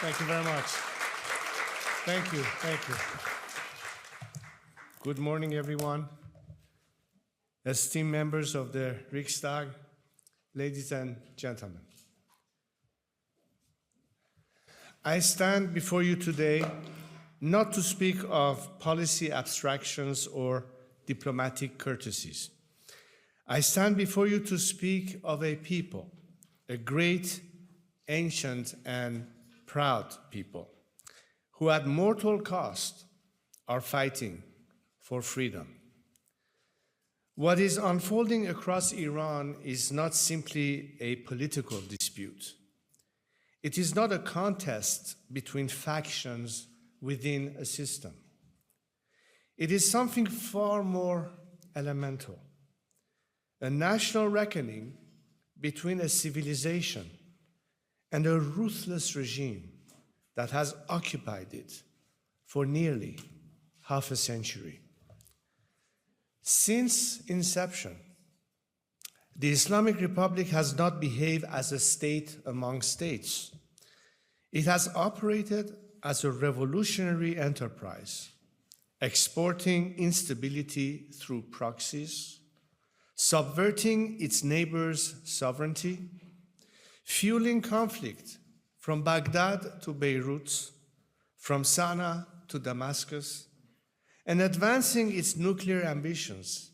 Thank you very much. Thank you. Thank you. Good morning, everyone. Esteemed members of the Riksdag, ladies and gentlemen. I stand before you today not to speak of policy abstractions or diplomatic courtesies. I stand before you to speak of a people, a great, ancient, and proud people, who at mortal cost are fighting for freedom. What is unfolding across Iran is not simply a political dispute. It is not a contest between factions within a system. It is something far more elemental, a national reckoning between a civilization and a ruthless regime that has occupied it for nearly half a century. Since inception, the Islamic Republic has not behaved as a state among states. It has operated as a revolutionary enterprise, exporting instability through proxies, subverting its neighbors' sovereignty, fueling conflict from Baghdad to Beirut, from Sana'a to Damascus, and advancing its nuclear ambitions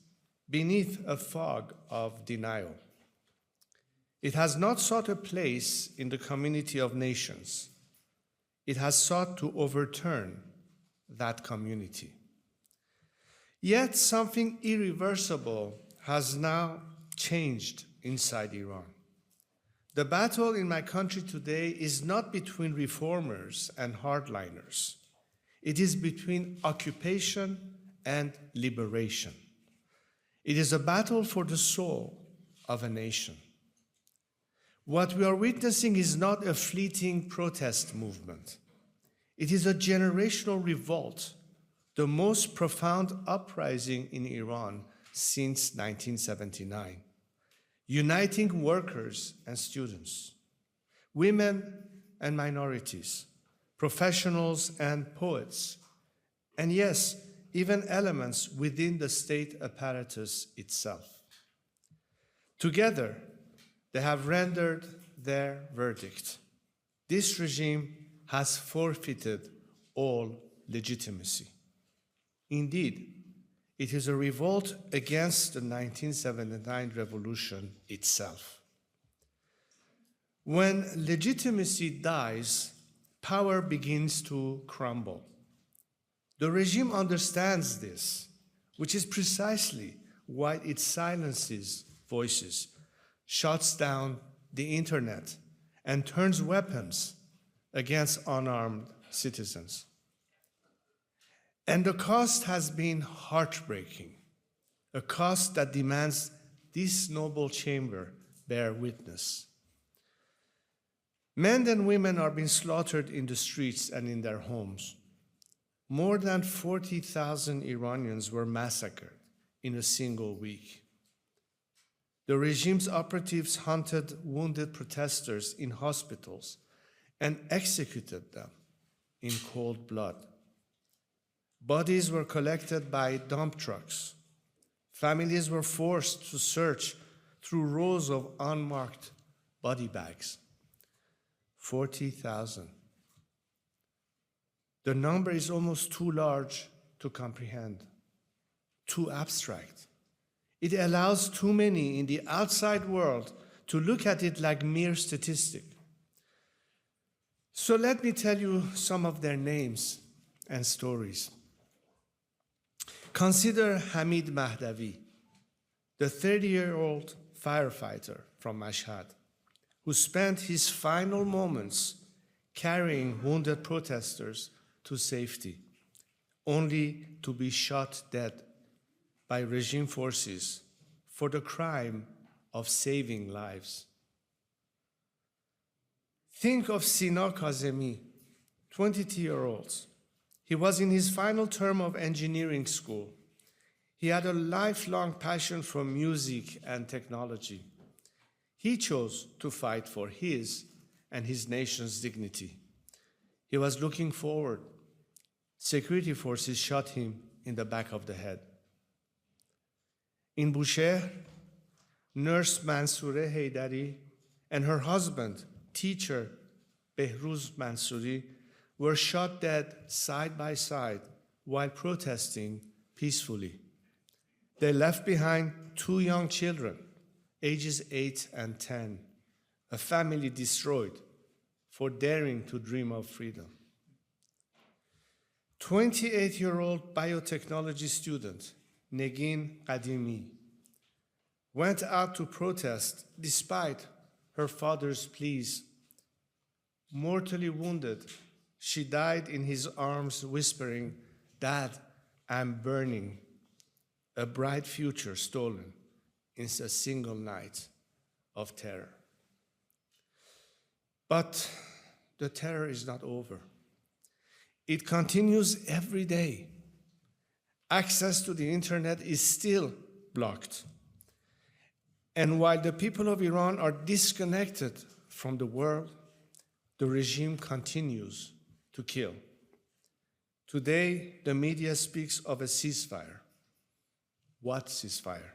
beneath a fog of denial. It has not sought a place in the community of nations. It has sought to overturn that community. Yet something irreversible has now changed inside Iran. The battle in my country today is not between reformers and hardliners. It is between occupation and liberation. It is a battle for the soul of a nation. What we are witnessing is not a fleeting protest movement. It is a generational revolt, the most profound uprising in Iran since 1979, uniting workers and students, women and minorities, professionals and poets, and yes, even elements within the state apparatus itself. Together, they have rendered their verdict. This regime has forfeited all legitimacy. Indeed, it is a revolt against the 1979 revolution itself. When legitimacy dies, power begins to crumble. The regime understands this, which is precisely why it silences voices, shuts down the internet, and turns weapons against unarmed citizens. And the cost has been heartbreaking, a cost that demands this noble chamber bear witness. Men and women are being slaughtered in the streets and in their homes. More than 40,000 Iranians were massacred in a single week. The regime's operatives hunted wounded protesters in hospitals and executed them in cold blood. Bodies were collected by dump trucks. Families were forced to search through rows of unmarked body bags. 40,000. The number is almost too large to comprehend, too abstract. It allows too many in the outside world to look at it like mere statistic. So let me tell you some of their names and stories. Consider Hamid Mahdavi, the 30-year-old firefighter from Mashhad, who spent his final moments carrying wounded protesters to safety, only to be shot dead by regime forces for the crime of saving lives. Think of Sina Kazemi, 22-year-old. He was in his final term of engineering school. He had a lifelong passion for music and technology. He chose to fight for his and his nation's dignity. He was looking forward. Security forces shot him in the back of the head. In Bushehr, nurse Mansoureh Haydari and her husband, teacher Behruz Mansouri, were shot dead side by side while protesting peacefully. They left behind 2 young children, ages 8 and 10, a family destroyed for daring to dream of freedom. 28-year-old biotechnology student Negin Qadimi went out to protest despite her father's pleas. Mortally wounded, she died in his arms whispering, "Dad, I'm burning." A bright future stolen in a single night of terror. But the terror is not over. It continues every day. Access to the internet is still blocked. And while the people of Iran are disconnected from the world, the regime continues to kill. Today, the media speaks of a ceasefire. What ceasefire?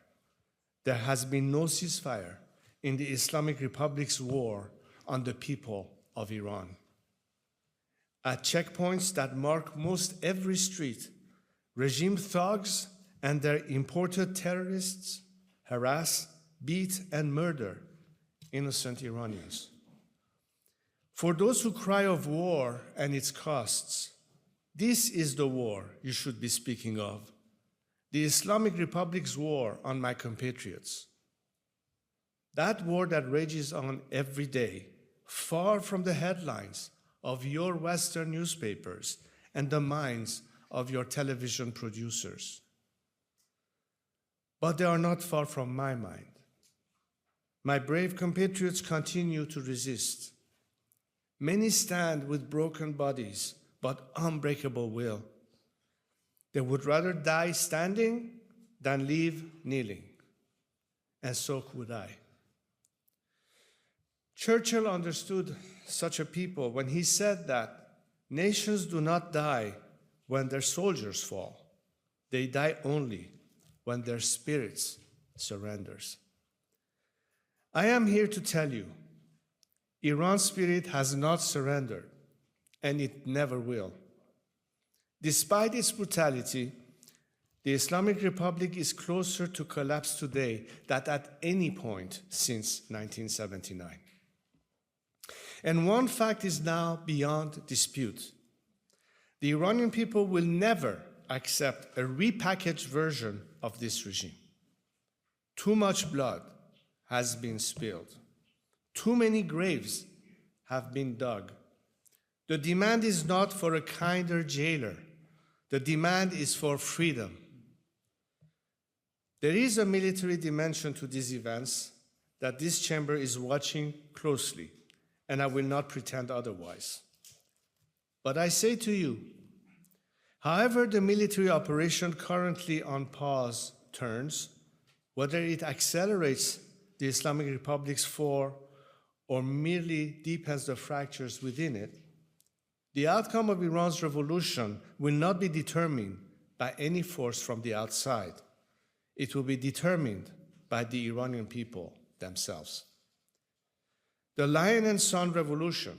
There has been no ceasefire in the Islamic Republic's war on the people of Iran. At checkpoints that mark most every street, regime thugs and their imported terrorists harass, beat, and murder innocent Iranians. For those who cry of war and its costs, this is the war you should be speaking of. The Islamic Republic's war on my compatriots. That war that rages on every day, far from the headlines of your Western newspapers and the minds of your television producers. But they are not far from my mind. My brave compatriots continue to resist. Many stand with broken bodies, but unbreakable will. They would rather die standing than live kneeling, and so would I. Churchill understood such a people when he said that nations do not die when their soldiers fall. They die only when their spirits surrenders. I am here to tell you, Iran's spirit has not surrendered, and it never will. Despite its brutality, the Islamic Republic is closer to collapse today than at any point since 1979. And one fact is now beyond dispute. The Iranian people will never accept a repackaged version of this regime. Too much blood has been spilled. Too many graves have been dug. The demand is not for a kinder jailer. The demand is for freedom. There is a military dimension to these events that this chamber is watching closely, and I will not pretend otherwise. But I say to you, however the military operation currently on pause turns, whether it accelerates the Islamic Republic's fall or merely deepens the fractures within it, the outcome of Iran's revolution will not be determined by any force from the outside. It will be determined by the Iranian people themselves. The Lion and Sun Revolution,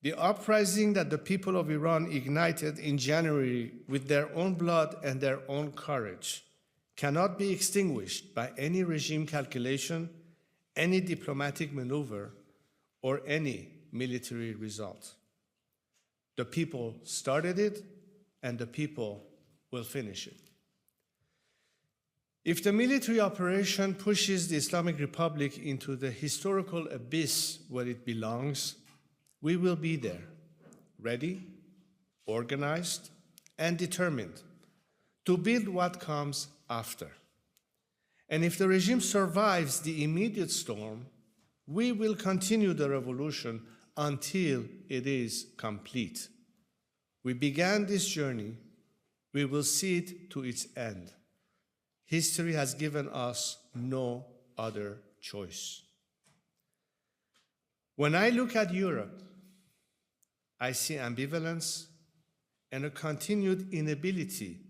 the uprising that the people of Iran ignited in January with their own blood and their own courage, cannot be extinguished by any regime calculation, any diplomatic maneuver, or any military result. The people started it, and the people will finish it. If the military operation pushes the Islamic Republic into the historical abyss where it belongs, we will be there, ready, organized, and determined to build what comes after. And if the regime survives the immediate storm, we will continue the revolution until it is complete. We began this journey, we will see it to its end. History has given us no other choice. When I look at Europe, I see ambivalence and a continued inability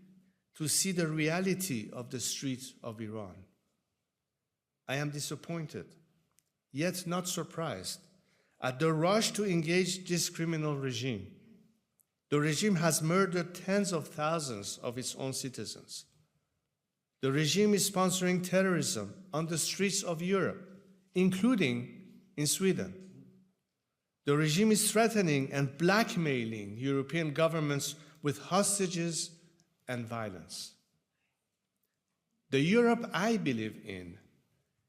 to see the reality of the streets of Iran. I am disappointed, yet not surprised, at the rush to engage this criminal regime. The regime has murdered tens of thousands of its own citizens. The regime is sponsoring terrorism on the streets of Europe, including in Sweden. The regime is threatening and blackmailing European governments with hostages and violence. The Europe I believe in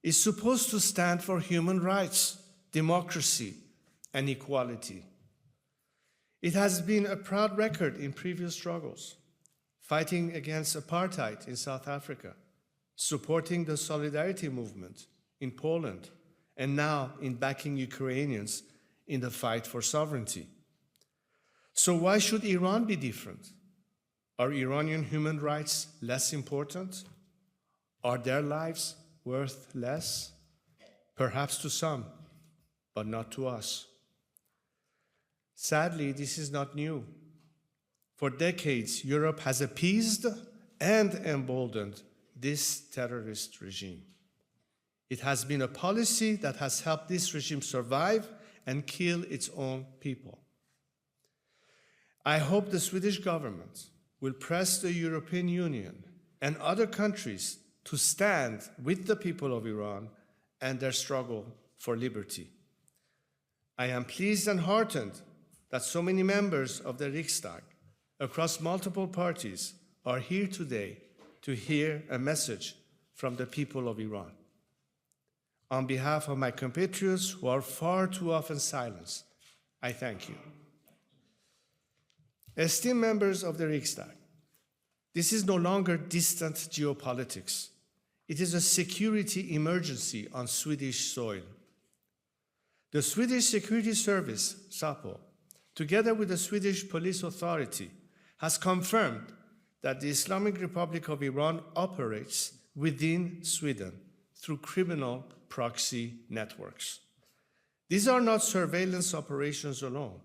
is supposed to stand for human rights, democracy, and equality. It has been a proud record in previous struggles, fighting against apartheid in South Africa, supporting the solidarity movement in Poland, and now in backing Ukrainians in the fight for sovereignty. So why should Iran be different? Are Iranian human rights less important? Are their lives worth less? Perhaps to some, but not to us. Sadly, this is not new. For decades, Europe has appeased and emboldened this terrorist regime. It has been a policy that has helped this regime survive and kill its own people. I hope the Swedish government will press the European Union and other countries to stand with the people of Iran and their struggle for liberty. I am pleased and heartened that so many members of the Riksdag across multiple parties are here today to hear a message from the people of Iran. On behalf of my compatriots who are far too often silenced, I thank you. Esteemed members of the Riksdag, this is no longer distant geopolitics. It is a security emergency on Swedish soil. The Swedish Security Service, SAPO, together with the Swedish Police Authority, has confirmed that the Islamic Republic of Iran operates within Sweden through criminal proxy networks. These are not surveillance operations alone.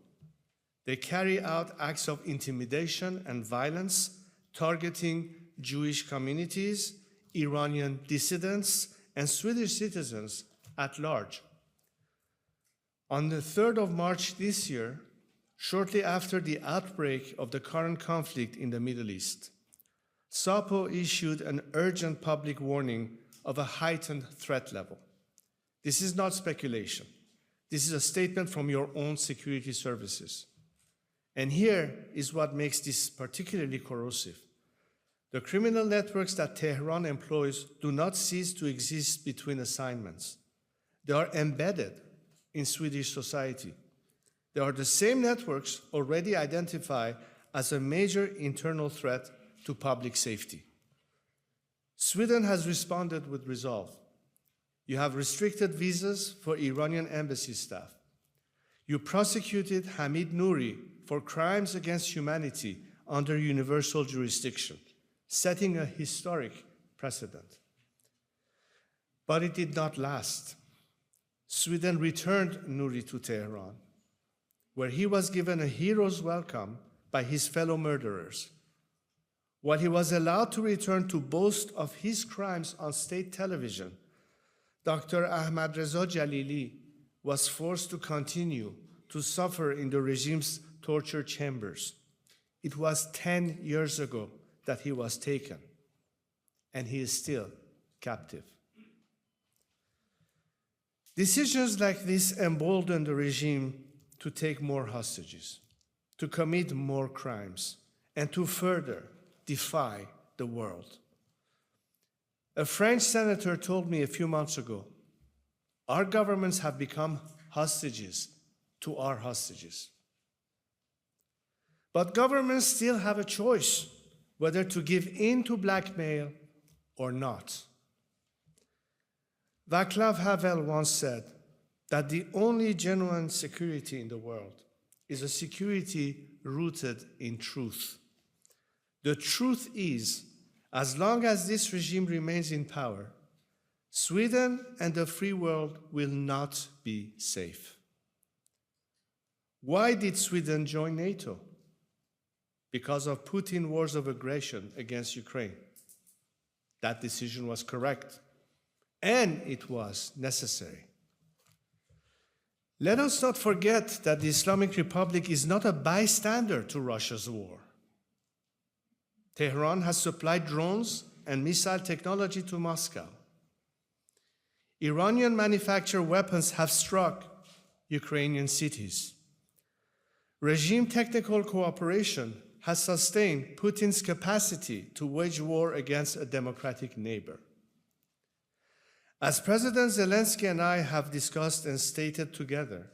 They carry out acts of intimidation and violence targeting Jewish communities, Iranian dissidents, and Swedish citizens at large. On the 3rd of March this year, shortly after the outbreak of the current conflict in the Middle East, SAPO issued an urgent public warning of a heightened threat level. This is not speculation. This is a statement from your own security services. And here is what makes this particularly corrosive. The criminal networks that Tehran employs do not cease to exist between assignments. They are embedded in Swedish society. They are the same networks already identified as a major internal threat to public safety. Sweden has responded with resolve. You have restricted visas for Iranian embassy staff. You prosecuted Hamid Nouri for crimes against humanity under universal jurisdiction, setting a historic precedent. But it did not last. Sweden returned Nouri to Tehran, where he was given a hero's welcome by his fellow murderers. While he was allowed to return to boast of his crimes on state television, Dr. Ahmad Reza Jalili was forced to continue to suffer in the regime's torture chambers. It was 10 years ago that he was taken, and he is still captive. Decisions like this embolden the regime to take more hostages, to commit more crimes, and to further defy the world. A French senator told me a few months ago, our governments have become hostages to our hostages. But governments still have a choice whether to give in to blackmail or not. Václav Havel once said that the only genuine security in the world is a security rooted in truth. The truth is, as long as this regime remains in power, Sweden and the free world will not be safe. Why did Sweden join NATO? Because of Putin's wars of aggression against Ukraine. That decision was correct, and it was necessary. Let us not forget that the Islamic Republic is not a bystander to Russia's war. Tehran has supplied drones and missile technology to Moscow. Iranian manufactured weapons have struck Ukrainian cities. Regime technical cooperation has sustained Putin's capacity to wage war against a democratic neighbor. As President Zelensky and I have discussed and stated together,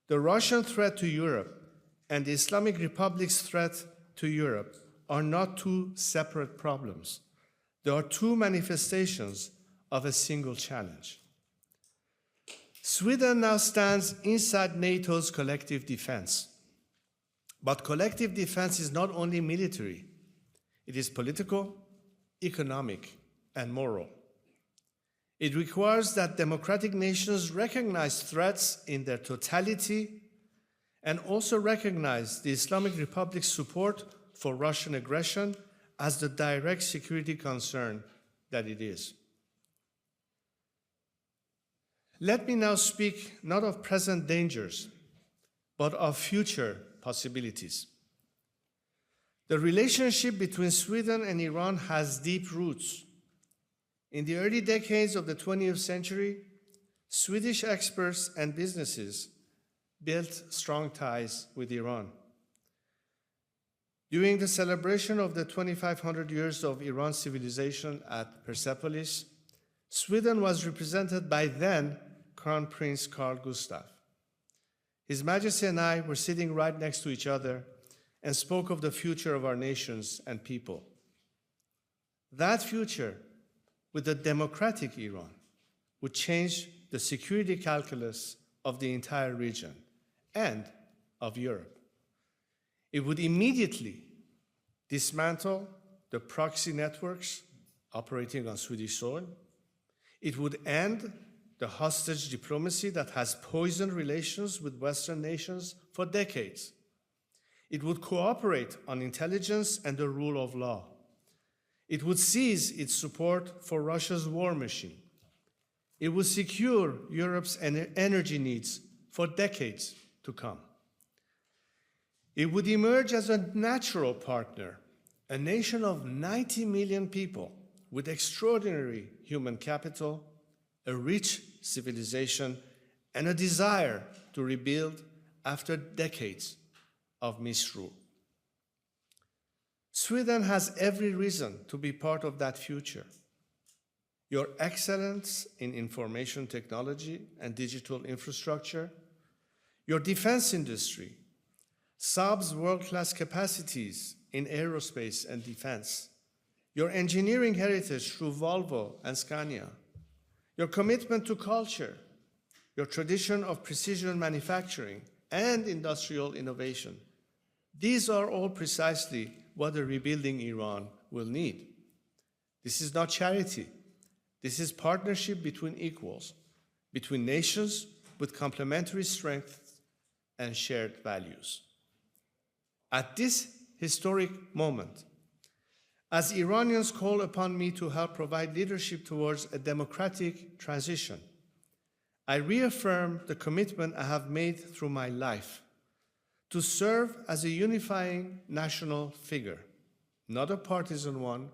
the Russian threat to Europe and the Islamic Republic's threat to Europe are not two separate problems. They are two manifestations of a single challenge. Sweden now stands inside NATO's collective defense. But collective defense is not only military, it is political, economic, and moral. It requires that democratic nations recognize threats in their totality and also recognize the Islamic Republic's support for Russian aggression as the direct security concern that it is. Let me now speak not of present dangers, but of future possibilities. The relationship between Sweden and Iran has deep roots. In the early decades of the 20th century, Swedish experts and businesses built strong ties with Iran. During the celebration of the 2,500 years of Iran's civilization at Persepolis, Sweden was represented by then Crown Prince Carl Gustaf. His Majesty and I were sitting right next to each other and spoke of the future of our nations and people. That future, with a democratic Iran, would change the security calculus of the entire region and of Europe. It would immediately dismantle the proxy networks operating on Swedish soil. It would end the hostage diplomacy that has poisoned relations with Western nations for decades. It would cooperate on intelligence and the rule of law. It would cease its support for Russia's war machine. It would secure Europe's energy needs for decades to come. It would emerge as a natural partner, a nation of 90 million people with extraordinary human capital, a rich civilization, and a desire to rebuild after decades of misrule. Sweden has every reason to be part of that future. Your excellence in information technology and digital infrastructure, your defense industry, Saab's world-class capacities in aerospace and defense, your engineering heritage through Volvo and Scania, your commitment to culture, your tradition of precision manufacturing and industrial innovation. These are all precisely what a rebuilding Iran will need. This is not charity. This is partnership between equals, between nations with complementary strengths and shared values. At this historic moment, as Iranians call upon me to help provide leadership towards a democratic transition, I reaffirm the commitment I have made through my life to serve as a unifying national figure, not a partisan one,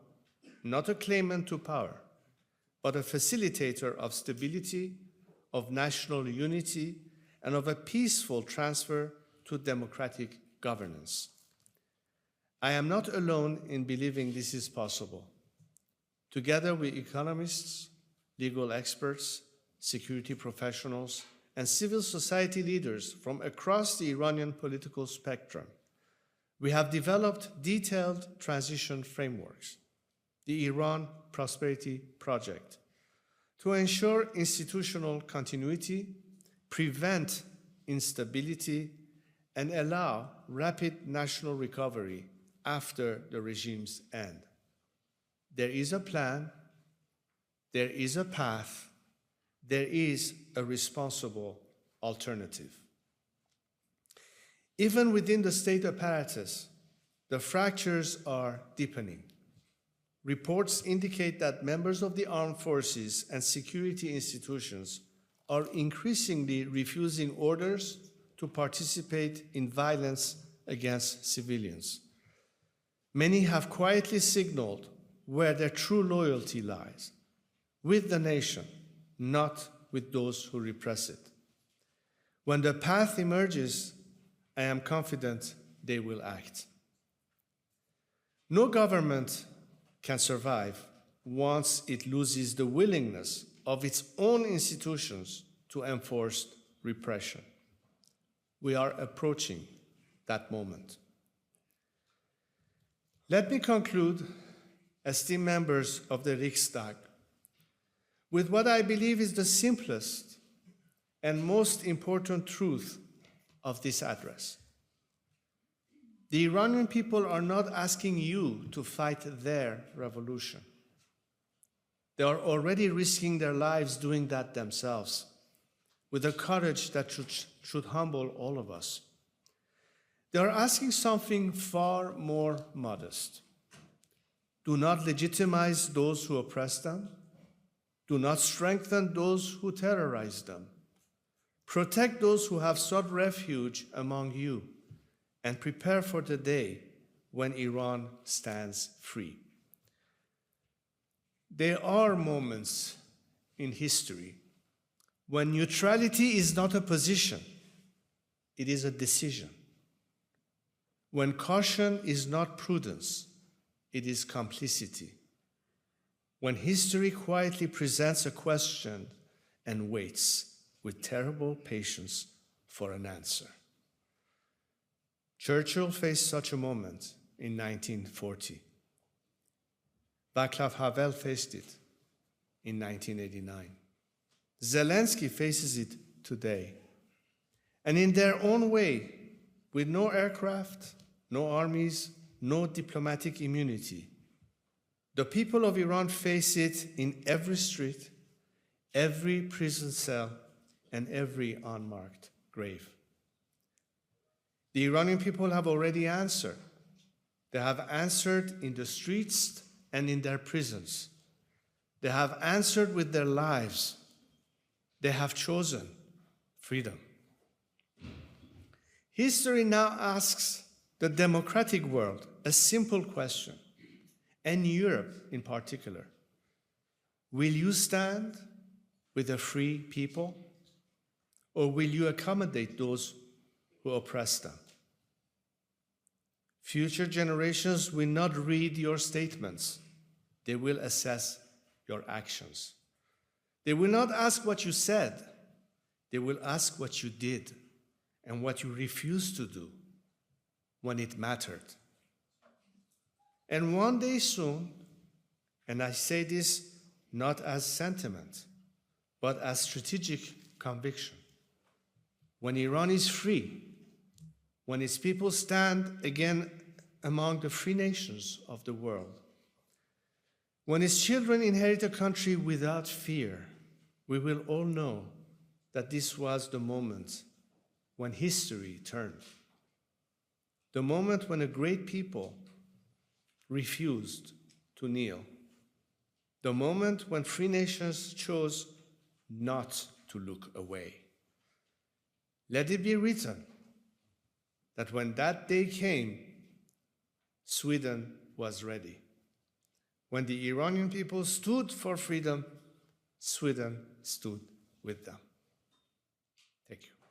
not a claimant to power, but a facilitator of stability, of national unity, and of a peaceful transfer to democratic governance. I am not alone in believing this is possible. Together with economists, legal experts, security professionals, and civil society leaders from across the Iranian political spectrum, we have developed detailed transition frameworks, the Iran Prosperity Project, to ensure institutional continuity, prevent instability, and allow rapid national recovery after the regime's end. There is a plan, there is a path, there is a responsible alternative. Even within the state apparatus, the fractures are deepening. Reports indicate that members of the armed forces and security institutions are increasingly refusing orders to participate in violence against civilians. Many have quietly signaled where their true loyalty lies, with the nation, not with those who repress it. When the path emerges, I am confident they will act. No government can survive once it loses the willingness of its own institutions to enforce repression. We are approaching that moment. Let me conclude, esteemed members of the Riksdag, with what I believe is the simplest and most important truth of this address. The Iranian people are not asking you to fight their revolution. They are already risking their lives doing that themselves, with a courage that should humble all of us. They are asking something far more modest. Do not legitimize those who oppress them. Do not strengthen those who terrorize them. Protect those who have sought refuge among you, and prepare for the day when Iran stands free. There are moments in history when neutrality is not a position, it is a decision. When caution is not prudence, it is complicity. When history quietly presents a question and waits with terrible patience for an answer. Churchill faced such a moment in 1940. Václav Havel faced it in 1989. Zelensky faces it today. And in their own way, with no aircraft, no armies, no diplomatic immunity, the people of Iran face it in every street, every prison cell, and every unmarked grave. The Iranian people have already answered. They have answered in the streets and in their prisons. They have answered with their lives. They have chosen freedom. History now asks the democratic world a simple question, and Europe in particular. Will you stand with a free people, or will you accommodate those who oppress them? Future generations will not read your statements. They will assess your actions. They will not ask what you said. They will ask what you did and what you refused to do when it mattered. And one day soon, and I say this not as sentiment, but as strategic conviction, when Iran is free, when its people stand again among the free nations of the world, when its children inherit a country without fear, we will all know that this was the moment when history turned. The moment when a great people refused to kneel. The moment when free nations chose not to look away. Let it be written that when that day came, Sweden was ready. When the Iranian people stood for freedom, Sweden stood with them. Thank you.